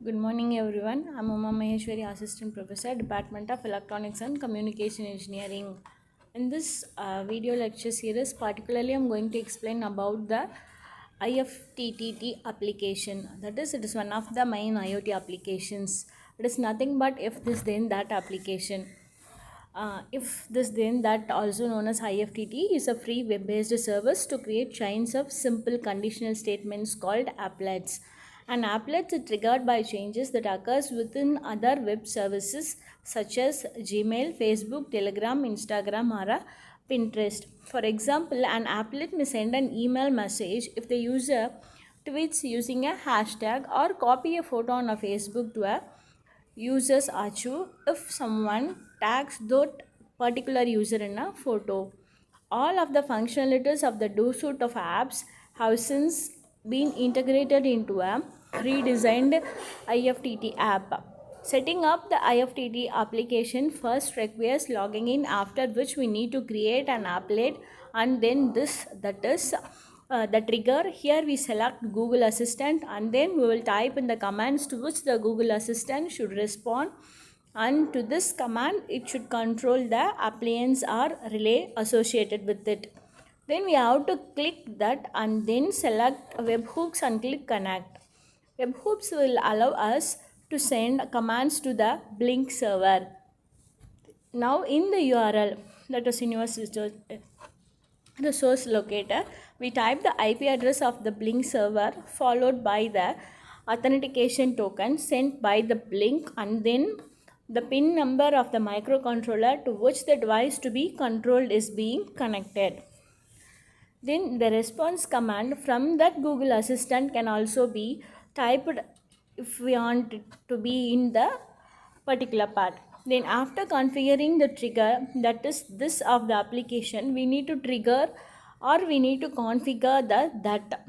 Good morning everyone. I'm Uma Maheshwari, Assistant Professor, Department of Electronics and Communication Engineering. In this video lecture series, particularly I'm going to explain about the IFTTT application. That is, it is one of the main IoT applications. It is nothing but if this then that application. If this then that, also known as IFTT, is a free web-based service to create chains of simple conditional statements called applets. And applets are triggered by changes that occurs within other web services such as Gmail, Facebook, Telegram, Instagram, or Pinterest. For example, an applet may send an email message if the user tweets using a hashtag or copy a photo on a Facebook to a users achieve if someone tags that particular user in a photo. All of the functionalities of the do suite of apps have since been integrated into a redesigned IFTT app. Setting up the IFTT application first requires logging in, after which we need to create an applet, and then the trigger. Here we select Google Assistant, and then we will type in the commands to which the Google Assistant should respond, and to this command it should control the appliance or relay associated with it. Then we have to click that and then select webhooks and click connect. Webhooks will allow us to send commands to the Blink server. Now in the URL, that is in your the source locator, we type the IP address of the Blink server followed by the authentication token sent by the Blink, and then the pin number of the microcontroller to which the device to be controlled is being connected. Then the response command from that Google Assistant can also be typed if we want it to be in the particular part. Then after configuring the trigger, that is this of the application, we need to trigger or we need to configure that.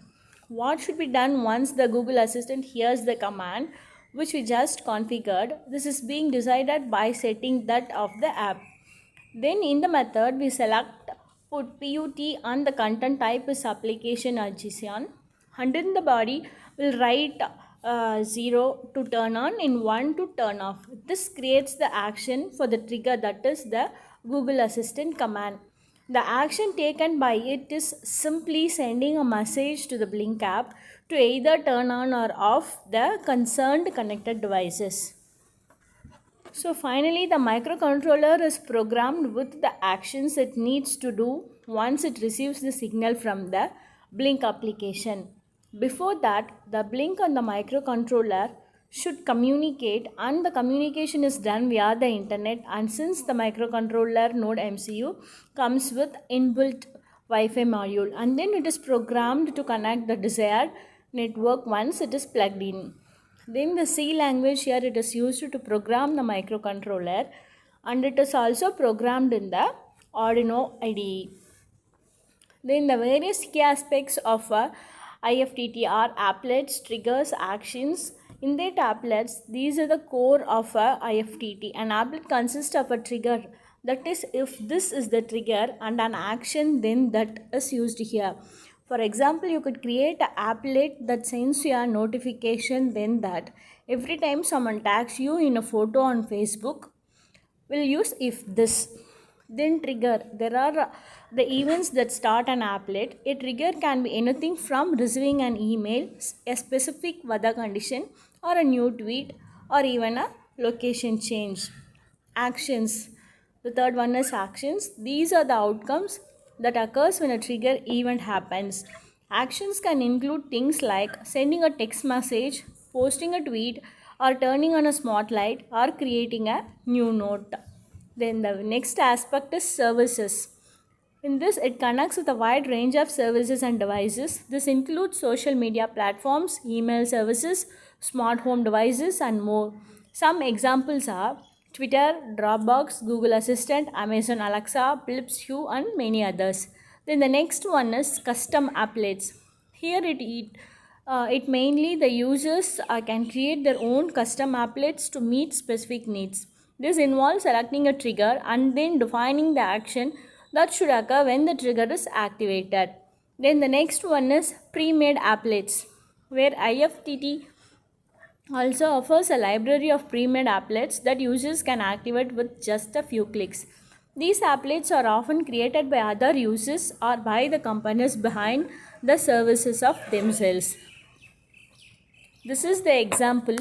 What should be done once the Google Assistant hears the command which we just configured? This is being decided by setting that of the app. Then in the method we select put PUT and the content type is application or JSON, and in the body we'll write 0 to turn on and 1 to turn off. This creates the action for the trigger, that is the Google Assistant command. The action taken by it is simply sending a message to the Blink app to either turn on or off the concerned connected devices. So finally, the microcontroller is programmed with the actions it needs to do once it receives the signal from the Blink application. Before that, the Blink on the microcontroller should communicate, and the communication is done via the internet, and since the microcontroller node MCU comes with inbuilt Wi-Fi module, and then it is programmed to connect the desired network once it is plugged in. Then the C language, here it is used to program the microcontroller, and it is also programmed in the Arduino IDE. Then the various key aspects of IFTT are applets, triggers, actions. In their applets, these are the core of IFTT. An applet consists of a trigger, that is, if this is the trigger, and an action then that is used here. For example, you could create an applet that sends you a notification then that every time someone tags you in a photo on Facebook, we'll use if this. Then trigger, there are the events that start an applet. A trigger can be anything from receiving an email, a specific weather condition, or a new tweet, or even a location change. Actions, the third one is actions. These are the outcomes that occurs when a trigger event happens. Actions can include things like sending a text message, posting a tweet, or turning on a smart light, or creating a new note. Then the next aspect is services. In this, it connects with a wide range of services and devices. This includes social media platforms, email services, smart home devices, and more. Some examples are Twitter, Dropbox, Google Assistant, Amazon Alexa, Philips Hue, and many others. Then the next one is custom applets. Here it mainly the users can create their own custom applets to meet specific needs. This involves selecting a trigger and then defining the action that should occur when the trigger is activated. Then the next one is pre-made applets, where IFTT also offers a library of pre-made applets that users can activate with just a few clicks. These applets are often created by other users or by the companies behind the services of themselves. This is the example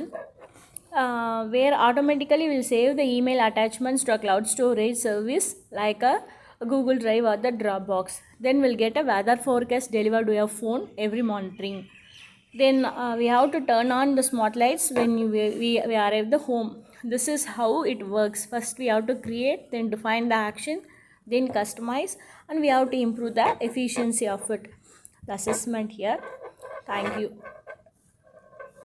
where automatically will save the email attachments to a cloud storage service like a Google Drive or the Dropbox. Then we'll get a weather forecast delivered to your phone every monitoring. Then we have to turn on the smart lights when we arrive the home. This is how it works. First we have to create, then define the action, then customize, and we have to improve the efficiency of it. The assessment here. Thank you.